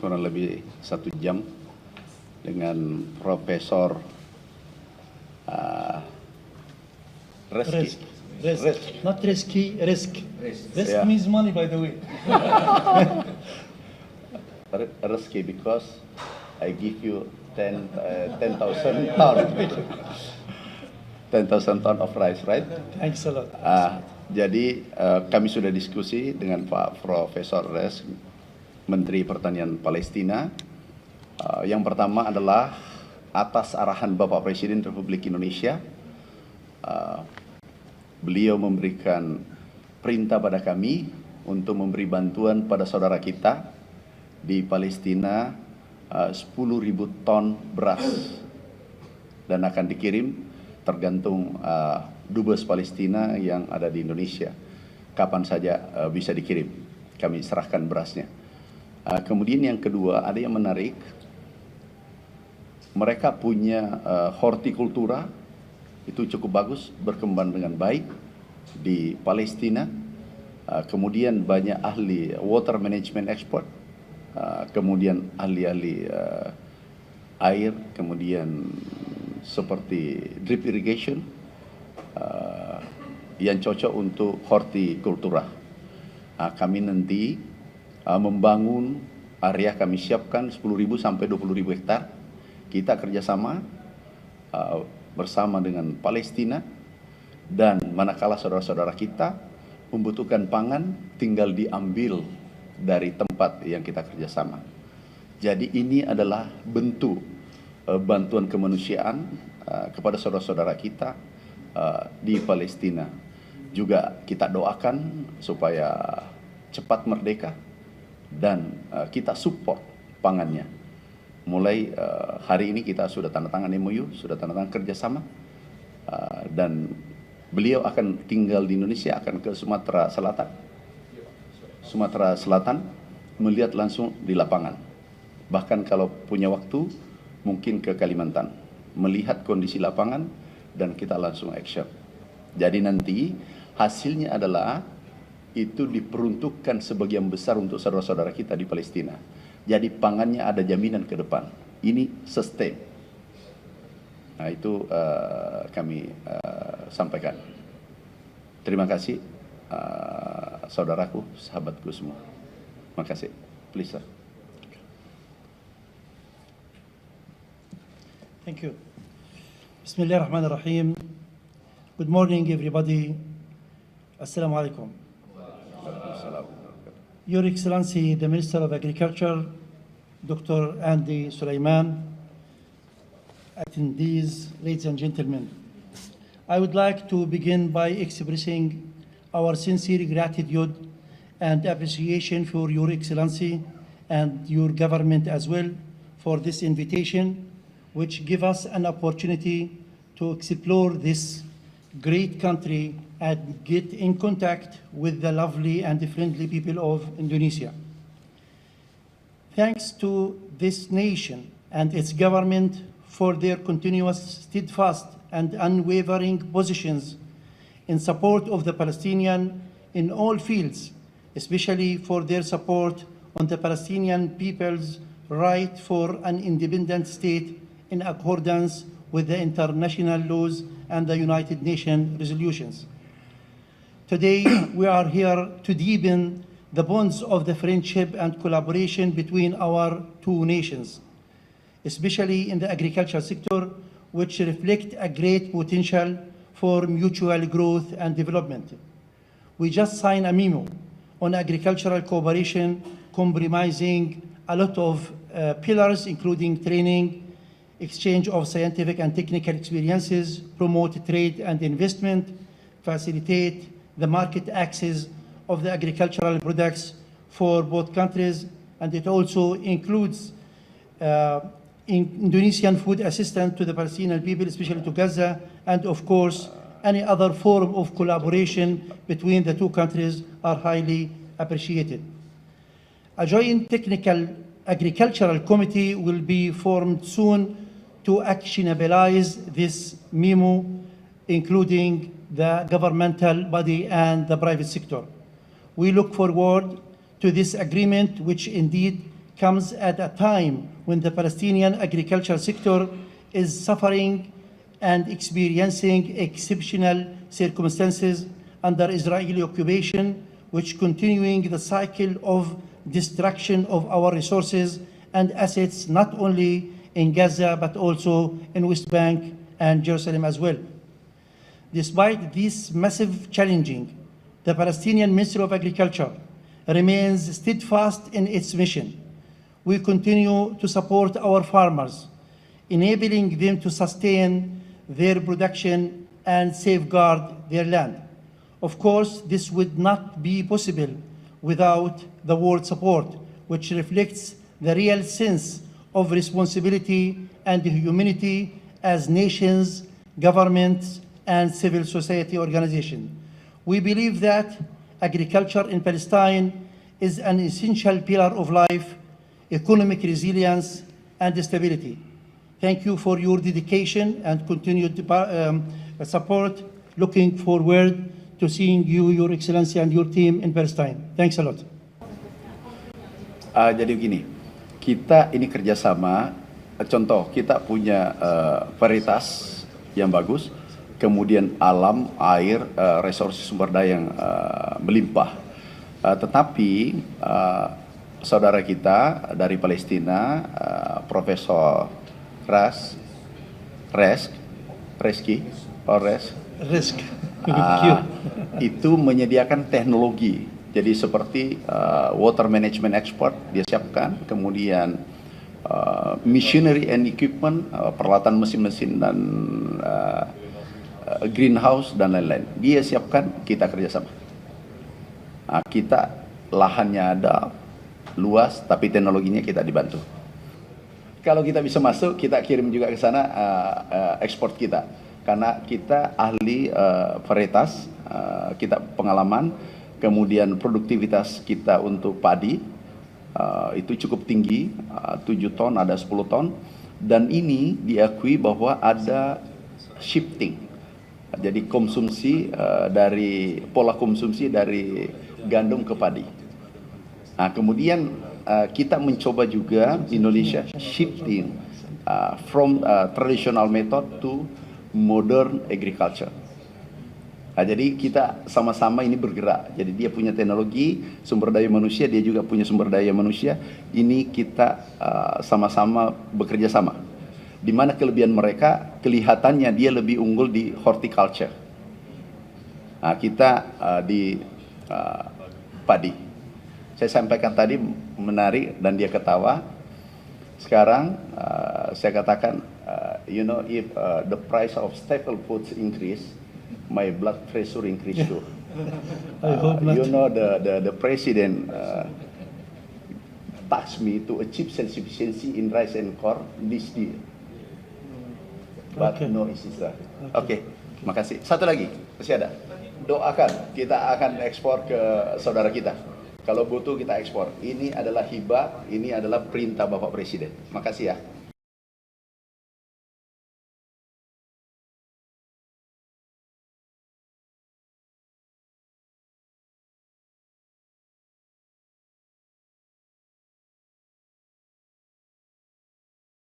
kurang lebih 1 jam dengan Profesor Reski. Risk. Not risky, risk. Risk Yeah. means money, by the way. Reski because I give you 10,000 ton. 10,000 ton of rice, right? Thanks a lot. Jadi kami sudah diskusi dengan Pak Profesor Res, Menteri Pertanian Palestina. Yang pertama adalah atas arahan Bapak Presiden Republik Indonesia, beliau memberikan perintah pada kami untuk memberi bantuan pada saudara kita di Palestina 10.000 ton beras dan akan dikirim tergantung dubes Palestina yang ada di Indonesia kapan saja bisa dikirim, kami serahkan berasnya. Kemudian yang kedua, ada yang menarik, mereka punya hortikultura itu cukup bagus, berkembang dengan baik di Palestina. Kemudian banyak ahli water management expert, kemudian ahli-ahli air, kemudian seperti drip irrigation yang cocok untuk hortikultura. Kami nanti membangun area, kami siapkan 10.000 sampai 20.000 hektar. Kita kerjasama bersama dengan Palestina, dan manakala saudara-saudara kita membutuhkan pangan, tinggal diambil dari tempat yang kita kerjasama. Jadi ini adalah bentuk bantuan kemanusiaan kepada saudara-saudara kita di Palestina. Juga kita doakan supaya cepat merdeka dan kita support pangannya. Mulai hari ini kita sudah tanda tangan MOU, sudah tanda tangan kerjasama, dan beliau akan tinggal di Indonesia, akan ke Sumatera Selatan, melihat langsung di lapangan. Bahkan kalau punya waktu, mungkin ke Kalimantan, melihat kondisi lapangan, dan kita langsung action. Jadi nanti hasilnya adalah itu diperuntukkan sebagian besar untuk saudara-saudara kita di Palestina. Jadi pangannya ada jaminan ke depan. Ini sustain. Nah itu kami sampaikan. Terima kasih saudaraku, sahabatku semua. Terima kasih. Please, sir. Thank you. Bismillahirrahmanirrahim. Good morning, everybody. Assalamu alaikum. Your Excellency, the Minister of Agriculture, Dr. Andy Sulaiman, attendees, ladies and gentlemen, I would like to begin by expressing our sincere gratitude and appreciation for Your Excellency and your government as well for this invitation, which give us an opportunity to explore this great country and get in contact with the lovely and friendly people of Indonesia. Thanks to this nation and its government for their continuous, steadfast, and unwavering positions in support of the Palestinian in all fields, especially for their support on the Palestinian people's right for an independent state in accordance with the international laws and the United Nations resolutions. Today, we are here to deepen the bonds of the friendship and collaboration between our two nations, especially in the agricultural sector, which reflect a great potential for mutual growth and development. We just signed a memo on agricultural cooperation comprising a lot of pillars, including training, exchange of scientific and technical experiences, promote trade and investment, facilitate the market access of the agricultural products for both countries, and it also includes Indonesian food assistance to the Palestinian people, especially to Gaza, and of course, any other form of collaboration between the two countries are highly appreciated. A joint technical agricultural committee will be formed soon to actionabilize this memo, including the governmental body and the private sector. We look forward to this agreement, which indeed comes at a time when the Palestinian agricultural sector is suffering and experiencing exceptional circumstances under Israeli occupation, which continuing the cycle of destruction of our resources and assets, not only in Gaza, but also in West Bank and Jerusalem as well. Despite this massive challenging, the Palestinian Ministry of Agriculture remains steadfast in its mission. We continue to support our farmers, enabling them to sustain their production and safeguard their land. Of course, this would not be possible without the world support, which reflects the real sense of responsibility and humanity as nations, governments, and civil society organizations. We believe that agriculture in Palestine is an essential pillar of life, economic resilience, and stability. Thank you for your dedication and continued support. Looking forward to seeing you, Your Excellency, and your team in Palestine. Thanks a lot. Jadi begini, kita ini kerjasama. Contoh, kita punya varietas yang bagus, kemudian alam, air, resources sumber daya yang melimpah. Tetapi saudara kita dari Palestina, Profesor Reski, itu menyediakan teknologi. Jadi seperti water management expert dia siapkan, kemudian machinery and equipment, peralatan mesin-mesin dan greenhouse dan lain-lain. Dia siapkan, kita kerjasama. Kita lahannya ada, luas, tapi teknologinya kita dibantu. Kalau kita bisa masuk, kita kirim juga ke sana ekspor kita. Karena kita ahli varietas, kita pengalaman, kemudian produktivitas kita untuk padi itu cukup tinggi, 7 ton, ada 10 ton. Dan ini diakui bahwa ada shifting. Jadi konsumsi dari pola konsumsi dari gandum ke padi. Nah, kemudian kita mencoba juga Indonesia shifting from traditional method to modern agriculture. Nah, jadi kita sama-sama ini bergerak. Jadi dia punya teknologi, sumber daya manusia, dia juga punya sumber daya manusia. Ini kita sama-sama bekerja sama. Di mana kelebihan mereka, kelihatannya dia lebih unggul di horticulture. Nah, kita di padi. Saya sampaikan tadi menarik dan dia ketawa. Sekarang saya katakan, you know, if the price of staple foods increase, my blood pressure increase too. I hope not. You know, the president tasked me to achieve self-sufficiency in rice and corn this year. But Okay. no isisa. Oke, makasih. Satu lagi, masih ada. Doakan, kita akan ekspor ke saudara kita. Kalau butuh kita ekspor. Ini adalah hibah, ini adalah perintah Bapak Presiden. Makasih ya.